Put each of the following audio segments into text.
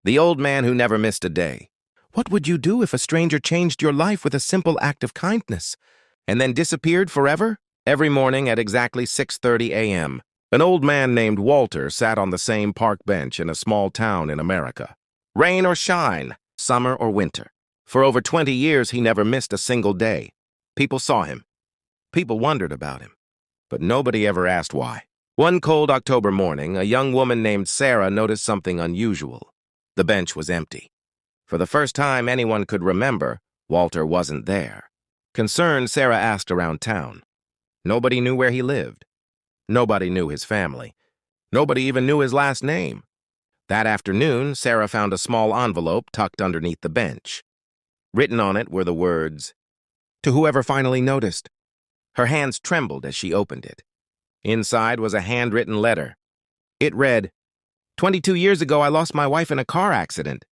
The Old Man Who Never Missed a Day. What would you do if a stranger changed your life with a simple act of kindness and then disappeared forever? Every morning at exactly 6:30 a.m., an old man named Walter sat on the same park bench in a small town in America. Rain or shine, summer or winter. For over 20 years, he never missed a single day. People saw him. People wondered about him. But nobody ever asked why. One cold October morning, a young woman named Sarah noticed something unusual. The bench was empty. For the first time anyone could remember, Walter wasn't there. Concerned, Sarah asked around town. Nobody knew where he lived. Nobody knew his family. Nobody even knew his last name. That afternoon, Sarah found a small envelope tucked underneath the bench. Written on it were the words, "To whoever finally noticed." Her hands trembled as she opened it. Inside was a handwritten letter. It read, 22 years ago, I lost my wife in a car accident.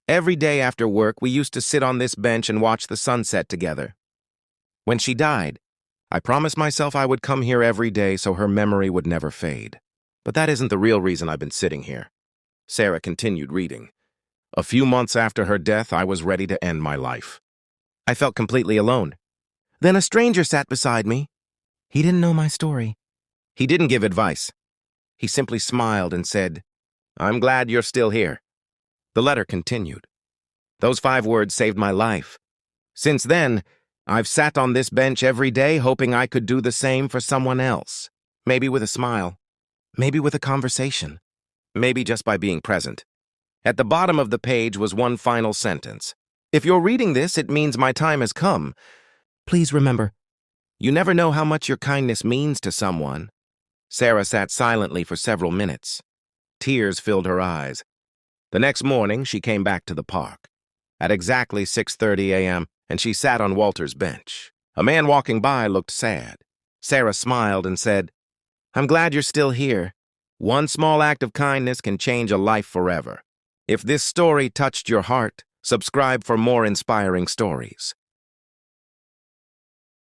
Every day after work, we used to sit on this bench and watch the sunset together. When she died, I promised myself I would come here every day so her memory would never fade. But that isn't the real reason I've been sitting here. Sarah continued reading. A few months after her death, I was ready to end my life. I felt completely alone. Then a stranger sat beside me. He didn't know my story. He didn't give advice. He simply smiled and said, "I'm glad you're still here." The letter continued. Those 5 words saved my life. Since then, I've sat on this bench every day hoping I could do the same for someone else. Maybe with a smile. Maybe with a conversation. Maybe just by being present. At the bottom of the page was one final sentence. If you're reading this, it means my time has come. Please remember, you never know how much your kindness means to someone. Sarah sat silently for several minutes. Tears filled her eyes. The next morning, she came back to the park. At exactly 6:30 a.m., and she sat on Walter's bench. A man walking by looked sad. Sarah smiled and said, "I'm glad you're still here. One small act of kindness can change a life forever." If this story touched your heart, subscribe for more inspiring stories.